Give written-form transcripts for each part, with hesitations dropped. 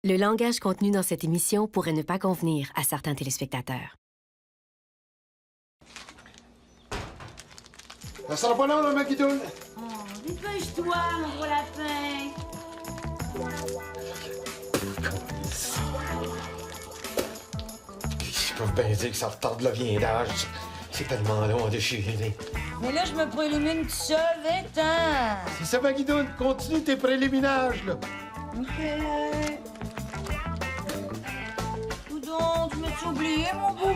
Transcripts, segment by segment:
Le langage contenu dans cette émission pourrait ne pas convenir à certains téléspectateurs. Ça sera pas long, là, ma guidoune. Oh, dépêche-toi, mon gros lapin. Ils peuvent bien dire que ça retarde le viandage. C'est tellement long à déchirer. Mais là, je me prélimine tout seul, vite-t'en. C'est ça, ma guidoune. Continue tes préliminages, là. OK. Coudon, tu m'as-tu oublié, mon beau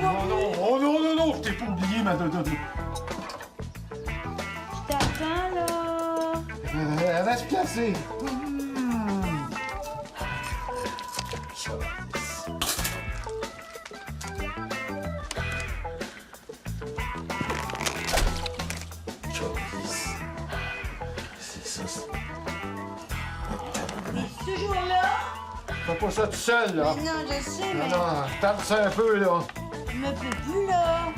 Oh non, je t'ai pas oublié, ma dododo. Je t'attends, là. Elle va se placer. C'est ça. Es-tu toujours là? Fais pas ça tout seul, là. Mais non, je sais, Non, mais non, tape ça un peu, là. je me peux plus, là.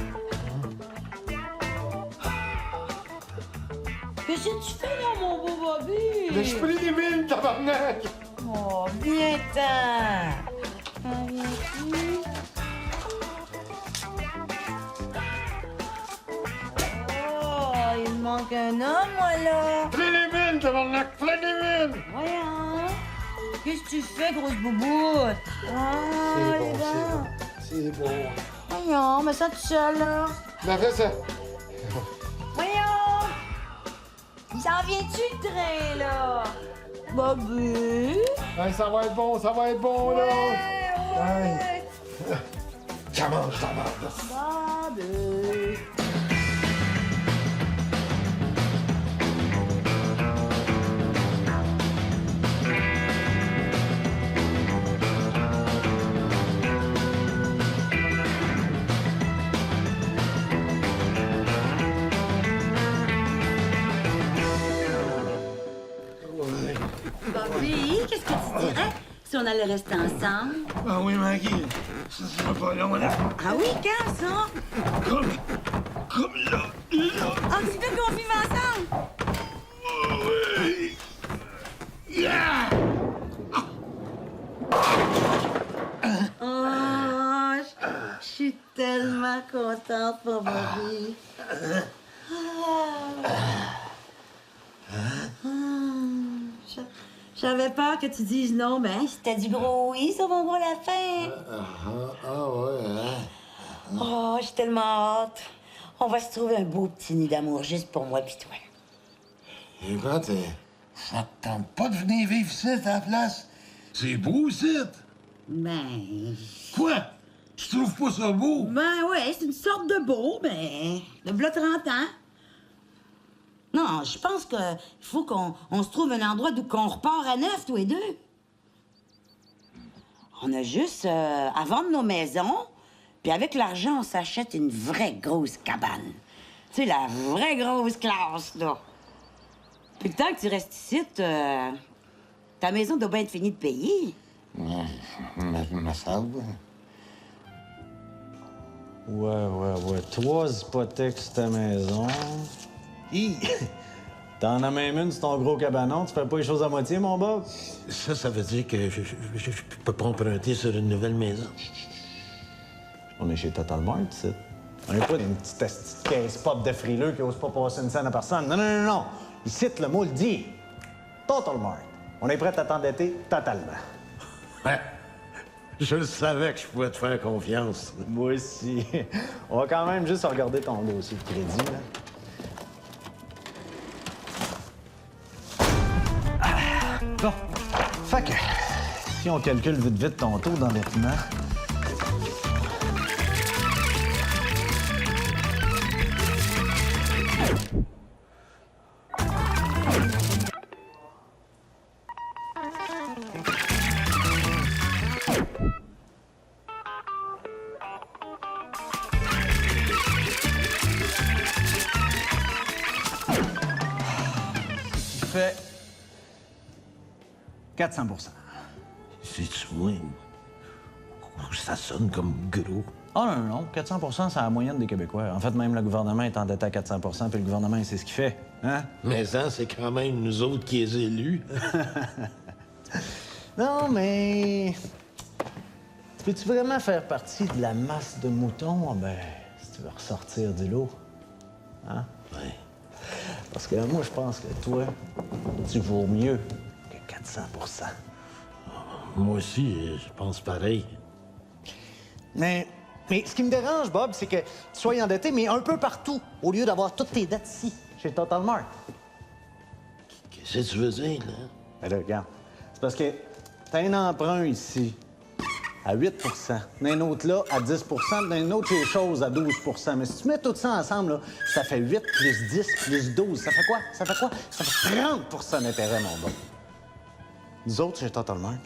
Qu'est-ce que tu fais, là, mon beau Bobby? Mais je prélimine, tabarnak. Oh, viens-t'en. Viens-tu? Oh, il me manque un homme, moi, là. Prélimine, tabarnak, prélimine. Voyons. Qu'est-ce que tu fais, grosse bouboute? Ah, les dents. C'est bon. Voyons, mais ça tout seul, là. Ben, fais ça. Voyons. Il s'en vient-tu, le train, là? Bobby? Hey, ça va être bon, là. Ouais. Ça mange, ta marde. Bobby. Bobby, qu'est-ce que tu dirais si on allait rester ensemble? Ah oui, Maggie, ça sera pas long, là. Ah oui, quand ça? Comme là. Ah, tu veux qu'on vive ensemble? Oui. Yeah! Oh, je suis tellement contente pour Bobby. J'avais peur que tu dises non, mais c'était du gros oui, ça, mon gros lapin. Ouais, hein? Oh, j'ai tellement hâte. On va se trouver un beau petit nid d'amour juste pour moi pis toi. Écoute, ça te tente pas de venir vivre ici, à la place? C'est beau, ici. Ben... Quoi? Tu trouves pas ça beau? Ben ouais, c'est une sorte de beau, ben... De v'là 30 ans. Non, je pense qu'il faut qu'on se trouve un endroit d'où qu'on repart à neuf, tous les deux. On a juste à vendre nos maisons, puis avec l'argent, on s'achète une vraie grosse cabane. Tu sais, la vraie grosse classe, là. Puis le temps que tu restes ici, ta maison doit bien être finie de payer. Ma femme. Ouais. 3 hypothèques sur ta maison. T'en as même une sur ton gros cabanon. Tu fais pas les choses à moitié, mon Bob? Ça veut dire que je peux pas emprunter sur une nouvelle maison. On est chez Total Mart, ici. On n'est pas dans une petite caisse pop de frileux qui ose pas passer une scène à personne. Non. Ici, le mot le dit. Total Mart. On est prêt à t'endetter totalement. Ouais. Je le savais que je pouvais te faire confiance. Moi aussi. On va quand même juste regarder ton dossier de crédit, là. Bon. Fait que, si on calcule vite ton taux d'endettement... Ce qui fait 400 %. C'est-tu moi? Ça sonne comme gros. Ah non, 400 % c'est la moyenne des Québécois. En fait, même le gouvernement est endetté à 400 % puis le gouvernement, il sait ce qu'il fait. Hein? Mais ça, c'est quand même nous autres qui les élus. Non, mais... Peux-tu vraiment faire partie de la masse de moutons? Ben, si tu veux ressortir du lot. Hein? Oui. Parce que moi, je pense que toi, tu vaux mieux que 400 Moi aussi, je pense pareil. Mais ce qui me dérange, Bob, c'est que tu sois endetté, mais un peu partout, au lieu d'avoir toutes tes dettes ici, chez Total Mart. Qu'est-ce que tu veux dire, là? Ben là, regarde. C'est parce que t'as un emprunt ici à 8 d'un autre là à 10 d'un autre les choses à 12 Mais si tu mets tout ça ensemble, là, ça fait 8 plus 10 plus 12. Ça fait quoi? Ça fait quoi? Ça fait 30 d'intérêt, mon bon. Nous autres, chez Total Mart,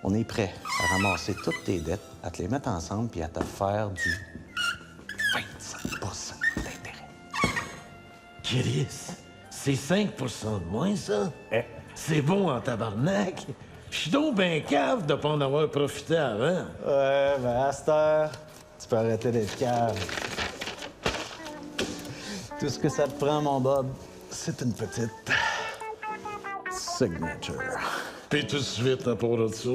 on est prêts à ramasser toutes tes dettes, à te les mettre ensemble puis à te faire du 25 d'intérêt. Chris, c'est 5 de moins, ça? Eh. C'est bon en tabarnak. Je suis donc ben cave de pas en avoir profité avant. Ouais, ben à cette heure, tu peux arrêter d'être cave. Tout ce que ça te prend, mon Bob, c'est une petite signature. Puis tout de suite, à part de ça.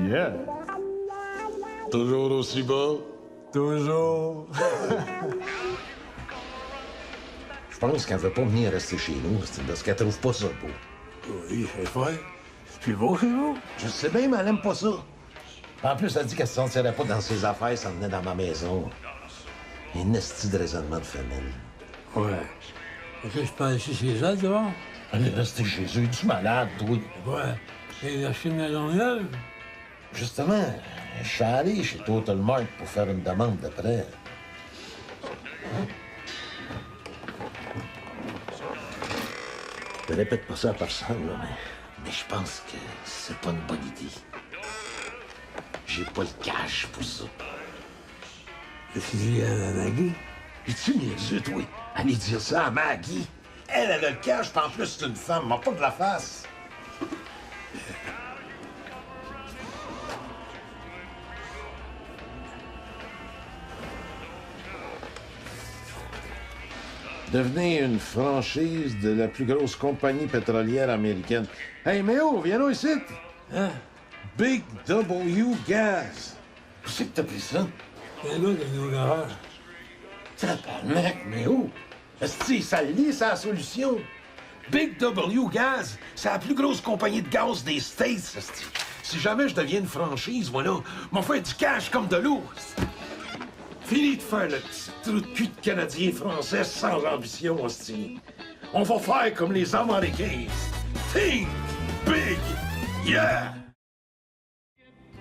Yeah. Toujours aussi beau? Toujours. Je pense qu'elle veut pas venir rester chez nous, c'est parce qu'elle trouve pas ça beau. Oui, c'est vrai. C'est beau chez vous? Je sais bien, mais elle aime pas ça. En plus, elle dit qu'elle se sentirait pas dans ses affaires si elle venait dans ma maison. Une esti de raisonnement de famille. Ouais. Est-ce que je peux aller ici chez elle, devant? Elle est restée chez eux, tu malade, toi. Ouais. Et acheter une maison neuve? Justement, je suis allé chez Total Mart pour faire une demande de prêt. Je répète pas ça à personne, là, mais je pense que c'est pas une bonne idée. J'ai pas le cash pour ça. Qu'est-ce qu'il dit à Maggie? Es-tu niaiseux, toi? Allez dire ça à Maggie. Elle a le cash, puis en plus, c'est une femme, m'a pas de la face. Devenez une franchise de la plus grosse compagnie pétrolière américaine. Hey, Méo, viens nous ici. Hein? Big W Gas. Où c'est que t'as pris ça? C'est là de nos garages. Tabarnak, Méo. Esti, ça lit, c'est la solution. Big W Gas, c'est la plus grosse compagnie de gaz des States, esti. Si jamais je deviens une franchise, voilà, m'en fait du cash comme de l'eau. Fini de faire le petit trou de cul de Canadien français sans ambition, hostie. On va faire comme les Américains. Think big, yeah!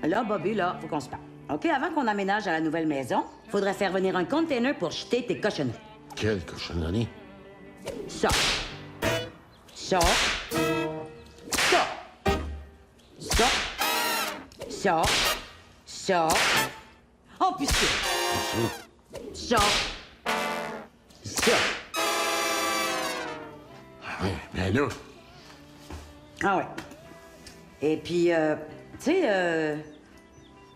Là, Bobby, là, faut qu'on se parle. OK, avant qu'on emménage à la nouvelle maison, faudrait faire venir un container pour jeter tes cochonneries. Quelle cochonnerie? Ça. Ça. Ça. Ça. Ça. Ça. Oh, puis ça. Ça. Ça. Oui, bien là. Ah ouais. Et puis, tu sais,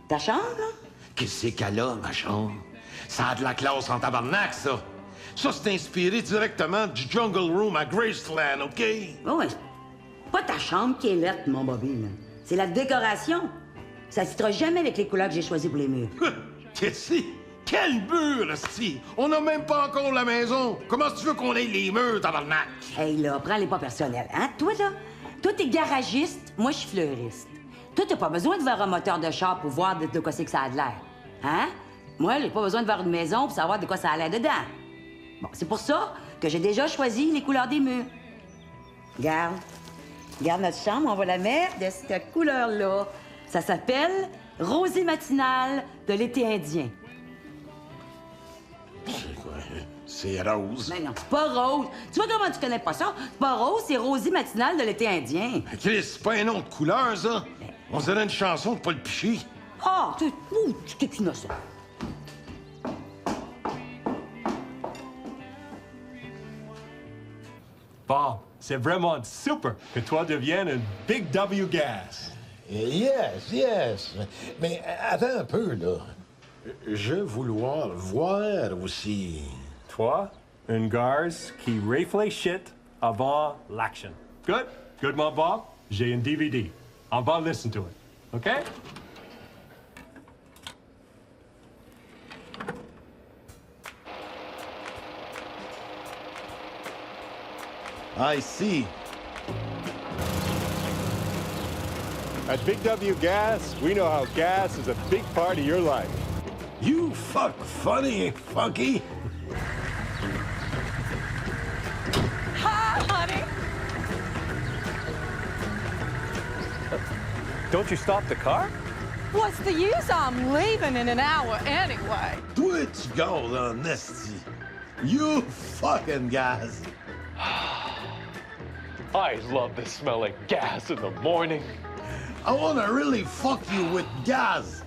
ta chambre, là? Qu'est-ce qu'elle a, ma chambre? Ça a de la classe en tabarnak, ça. Ça, c'est inspiré directement du Jungle Room à Graceland, OK? Oh, ouais. Pas ta chambre qui est lettre, mon Bobby, là. C'est la décoration. Ça ne citera jamais avec les couleurs que j'ai choisies pour les murs. Qu'est-ce que quel mur, esti? On n'a même pas encore la maison. Comment tu veux qu'on ait les murs, tabarnak? Hey, là, prends-les pas personnels, hein? Toi, là, toi, t'es garagiste, moi, je suis fleuriste. Toi, t'as pas besoin de voir un moteur de char pour voir de quoi c'est que ça a de l'air. Hein? Moi, j'ai pas besoin de voir une maison pour savoir de quoi ça a l'air dedans. Bon, c'est pour ça que j'ai déjà choisi les couleurs des murs. Regarde. Regarde notre chambre, on va la mettre de cette couleur-là. Ça s'appelle Rosée matinale de l'été indien. C'est quoi? C'est rose. Mais non, c'est pas rose. Tu vois comment tu connais pas ça? C'est pas rose, c'est Rosée matinale de l'été indien. Chris, c'est pas un nom de couleur, ça? On dirait une chanson de Paul Piché. Ah, tu es innocent. Bon, c'est vraiment super que toi deviennes un Big W Gas. Yes, yes. Mais attends un peu, là. Je vouloir voir aussi. Toi, un gaz qui rifle shit avant l'action. Good? Good, mon Bob? J'ai un DVD. On va listen to it, okay? I see. At Big W Gas, we know how gas is a big part of your life. You fuck funny, Funky. Hi, honey. Don't you stop the car? What's the use? I'm leaving in an hour anyway. Toi, tu gaules en esti. You fucking guys. I love the smell of gas in the morning. I wanna really fuck you with gas.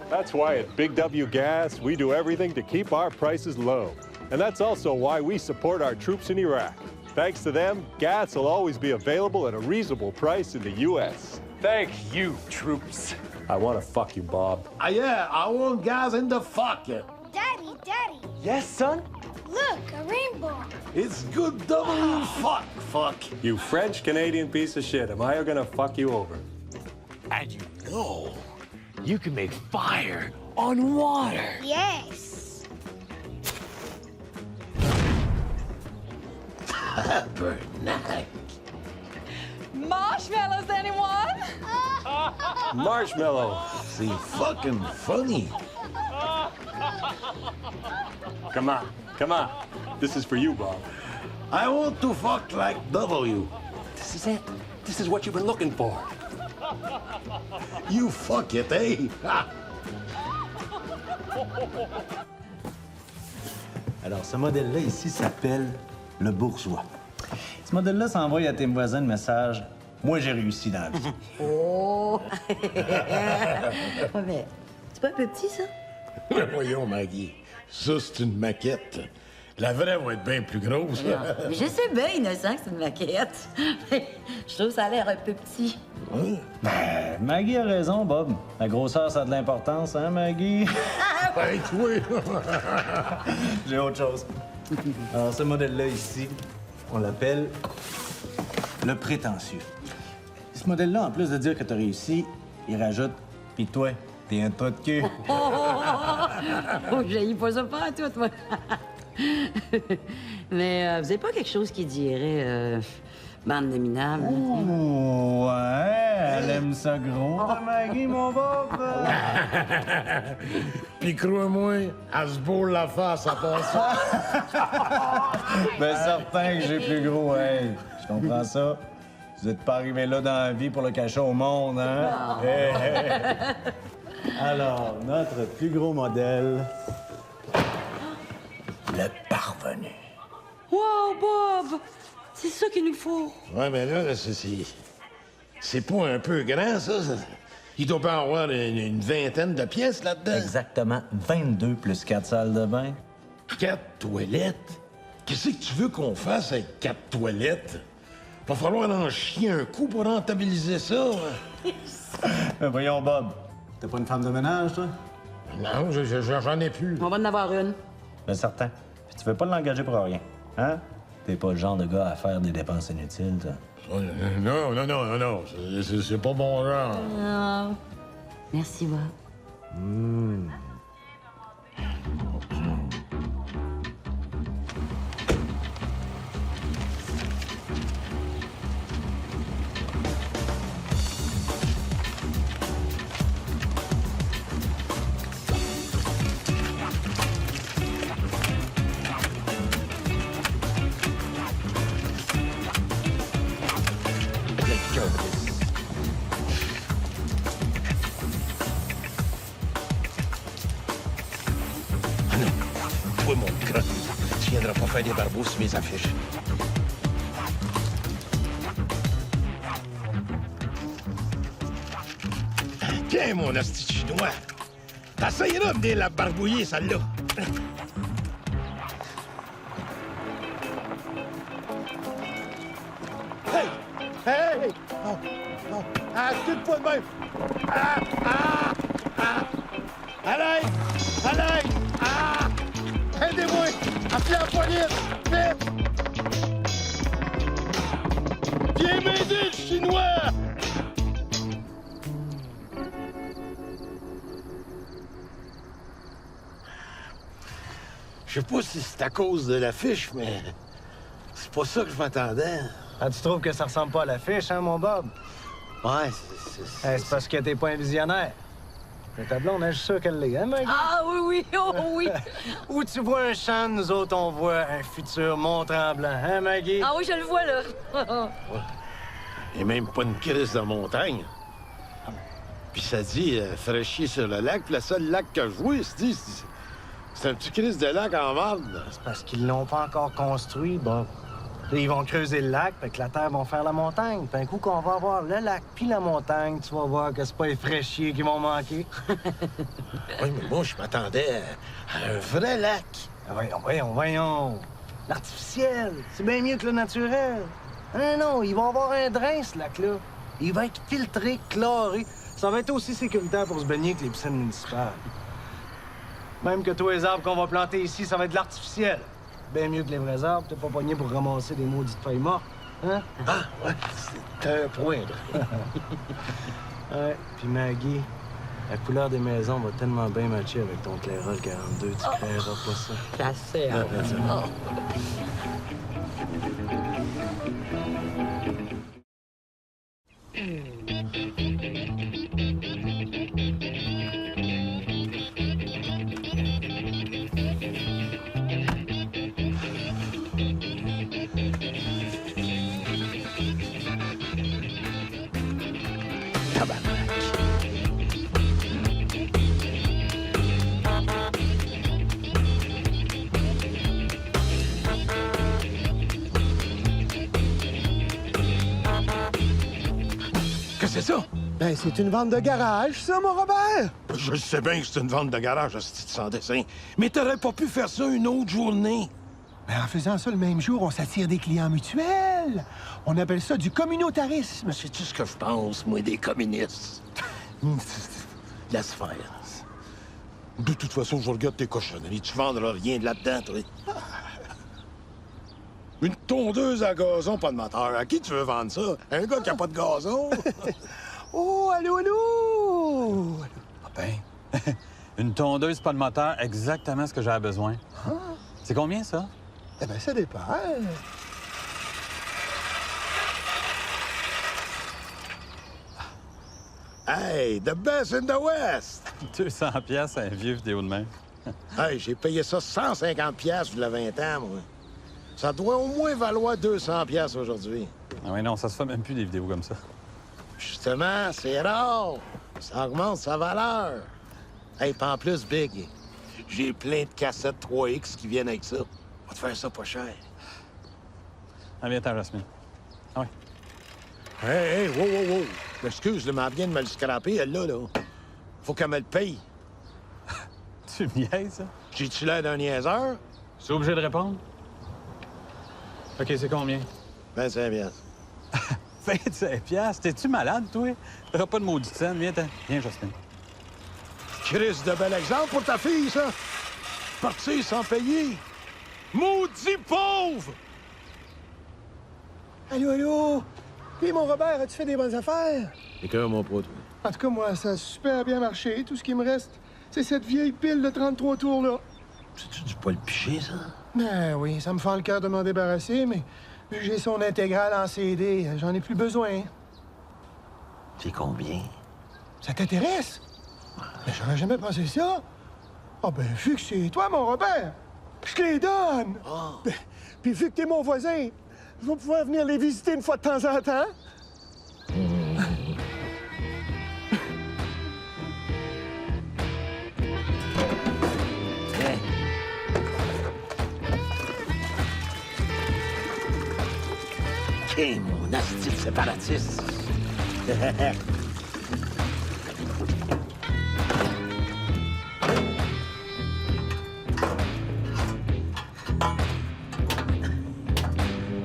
That's why at Big W Gas, we do everything to keep our prices low. And that's also why we support our troops in Iraq. Thanks to them, gas will always be available at a reasonable price in the U.S. Thank you, troops. I want to fuck you, Bob. Yeah, I want gas in the fuck. Daddy, Daddy, Yes, son? look, a rainbow. It's good W fuck. You French-Canadian piece of shit. Am I gonna fuck you over? And you know, you can make fire on water. Yes. Tabernacle. Marshmallows, anyone? Marshmallow. C'est fucking funny. Come on, come on. This is for you, Bob. I want to fuck like W. This is it. This is what you've been looking for. You fuck it, eh? Alors, ce modèle-là ici s'appelle le bourgeois. Ce modèle-là s'envoie à tes voisins le message « Moi, j'ai réussi dans la vie. » Oh! Ouais, mais c'est pas un peu petit, ça? Voyons, Maggie. Ça, c'est une maquette. La vraie va être bien plus grosse. Non, mais je sais bien, innocent, que c'est une maquette. Je trouve que ça a l'air un peu petit. Maggie a raison, Bob. La grosseur, ça a de l'importance, hein, Maggie? Hey, toi! J'ai autre chose. Alors, ce modèle-là ici, on l'appelle le prétentieux. Ce modèle-là, en plus de dire que t'as réussi, il rajoute « Pis toi, t'es un tas de cul. » Oh, j'ai pas ça pas à tout, moi. Mais vous avez pas quelque chose qui dirait bande de minables? Oh, ouais, elle aime ça gros, ta Maggie, mon Bob. Puis crois-moi, elle se bourre la face à part ça. Ben certain que j'ai plus gros, hey. Je comprends ça. Vous êtes pas arrivé là dans la vie pour le cacher au monde, hein? Hey, hey. Alors, notre plus gros modèle, le parvenu. Wow, Bob! C'est ça qu'il nous faut. Ouais, mais là, c'est pas un peu grand, ça? Il doit pas avoir une vingtaine de pièces là-dedans. Exactement 22 plus 4 salles de bain. 4 toilettes? Qu'est-ce que tu veux qu'on fasse avec 4 toilettes? Va falloir en chier un coup pour rentabiliser ça. Hein? Ben voyons, Bob. T'es pas une femme de ménage, toi? Non, j'en ai plus. On va en avoir une. Ben certain. Puis tu veux pas l'engager pour rien, hein? T'es pas le genre de gars à faire des dépenses inutiles, toi. Non. C'est pas mon genre. Non. Merci, Bob. Ah non, toi, mon crotte, tu viendras pas faire des barbeaux sur mes affiches. Tiens, mon asti chinois. T'essayeras de venir la barbouiller, celle-là. Hey! Oh. Ah, excuse-toi de même! Allez! Ah! Aidez-moi! Appelez la police! Vite! Viens m'aider, le Chinois! sais pas si c'est à cause de l'affiche, mais c'est pas ça que je m'attendais. Ah, tu trouves que ça ressemble pas à l'affiche, hein, mon Bob? Ouais, C'est parce que t'es pas un visionnaire. Mais ta blonde, je suis sûr qu'elle l'est, hein, Maggie? Ah oui, oui, oh oui. Où tu vois un champ, nous autres, on voit un futur Mont-Tremblant, hein, Maggie? Ah oui, je le vois, là. Et même pas une crise de montagne. Puis ça dit fraîchier sur le lac, puis le seul lac que je vois, c'est un petit crise de lac en marde. C'est parce qu'ils l'ont pas encore construit, Bob. Là, ils vont creuser le lac, puis que la terre va faire la montagne. Puis un coup qu'on va avoir le lac puis la montagne, tu vas voir que c'est pas les fraîchiers qui vont manquer. Oui, mais moi, je m'attendais à un vrai lac. Voyons. L'artificiel, c'est bien mieux que le naturel. Non, il va avoir un drain, ce lac-là. Il va être filtré, chloré. Ça va être aussi sécuritaire pour se baigner que les piscines municipales. Même que tous les arbres qu'on va planter ici, ça va être de l'artificiel. Bien mieux que les vrais arbres. T'es pas pogné pour ramasser des maudites feuilles mortes. Hein? Ah, ouais, c'est un point, là. Ouais, puis Maggie, la couleur des maisons va tellement bien matcher avec ton clairol 42, tu créeras pas ça. Ça c'est Qu'est-ce que c'est ça? Ben, c'est une vente de garage, ça, mon Robert! Je sais bien que c'est une vente de garage, hostie sans dessin. Mais t'aurais pas pu faire ça une autre journée. Ben, en faisant ça le même jour, on s'attire des clients mutuels. On appelle ça du communautarisme. C'est-tu ce que je pense, moi, des communistes? Laisse faire. De toute façon, je regarde tes cochonneries. Tu vendras rien de là-dedans, toi. Une tondeuse à gazon, pas de moteur. À qui tu veux vendre ça? Un gars qui a pas de gazon? Oh, allô! Ah ben, une tondeuse, pas de moteur, exactement ce que j'avais besoin. C'est combien, ça? Eh ben, ça dépend. Hey, the best in the West! 200 pièces un vieux vidéo de main. Hey, j'ai payé ça 150 pièces il y a 20 ans, moi. Ça doit au moins valoir 200 pièces aujourd'hui. Ah oui, non, ça se fait même plus des vidéos comme ça. Justement, c'est rare. Ça augmente sa valeur. Hey, pis en plus, Big, j'ai plein de cassettes 3X qui viennent avec ça. On va te faire ça pas cher. Ah, viens-t'en, Jasmine. Ah oui. Hey, wow. Excuse, mais elle vient de me le scraper, elle, là. Faut qu'elle me le paye. Tu me niaises, ça? J'ai-tu l'air d'un niaiseur? Tu es obligé de répondre? OK, c'est combien? 25 piastres. 25 piastres? T'es-tu malade, toi? T'auras pas de maudite scène. Viens-t'en. Viens, Jasmine. Chris, de bel exemple pour ta fille, ça. Partir sans payer. Maudit pauvre! Allô? Puis, mon Robert, as-tu fait des bonnes affaires? C'est que mon pro, toi. En tout cas, moi, ça a super bien marché. Tout ce qui me reste, c'est cette vieille pile de 33 tours, là. C'est-tu du poil piché, ça? Ben oui, ça me fend le cœur de m'en débarrasser, mais vu que j'ai son intégrale en CD, j'en ai plus besoin. C'est combien? Ça t'intéresse? Mais j'aurais jamais pensé ça. Ah ben, vu que c'est toi, mon Robert, je te les donne. Ben, puis vu que t'es mon voisin, je vais pouvoir venir les visiter une fois de temps en temps. Hey, mon asti de séparatiste.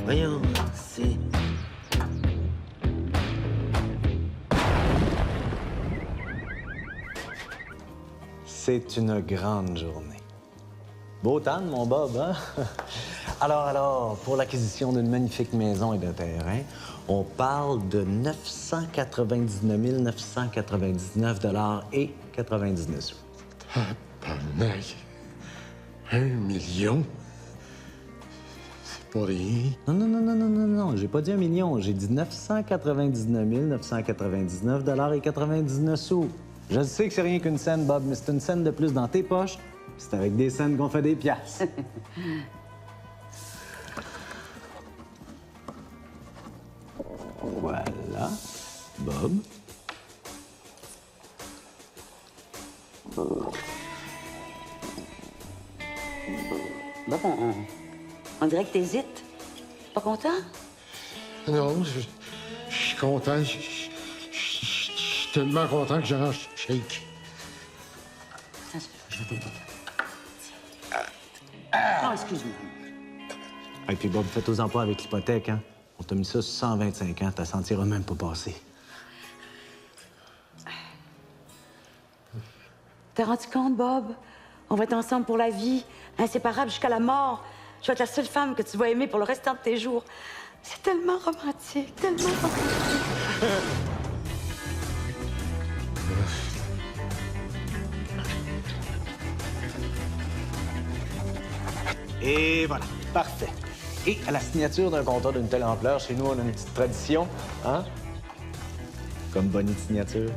Voyons, c'est... C'est une grande journée. Beau temps, mon Bob, hein? Alors, pour l'acquisition d'une magnifique maison et d'un terrain, on parle de 999 999 $ et 99 sous. Tabarnak. 1 million? C'est pas rien. Non, j'ai pas dit 1 million. J'ai dit 999 999 $ et 99 sous. Je sais que c'est rien qu'une scène, Bob, mais c'est une scène de plus dans tes poches. C'est avec des scènes qu'on fait des piastres. Voilà. Bob. Bon, on dirait que t'hésites. Pas content? Non, je suis content. Je suis tellement content que j'en shake. Je vais t'aider. Ah, excuse-moi. Et puis Bob, fais-toi-en pas avec l'hypothèque, hein? On t'a mis ça sur 125 ans, t'as sentiras même pas passer. T'as rendu compte, Bob? On va être ensemble pour la vie, inséparables jusqu'à la mort. Je vais être la seule femme que tu vas aimer pour le restant de tes jours. C'est tellement romantique, tellement romantique. Et voilà, parfait. Et à la signature d'un contrat d'une telle ampleur, chez nous, on a une petite tradition, hein? Comme Bonnie de signature.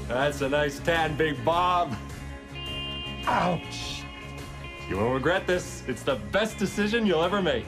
That's a nice tan, Big Bob. Ouch! You won't regret this. It's the best decision you'll ever make.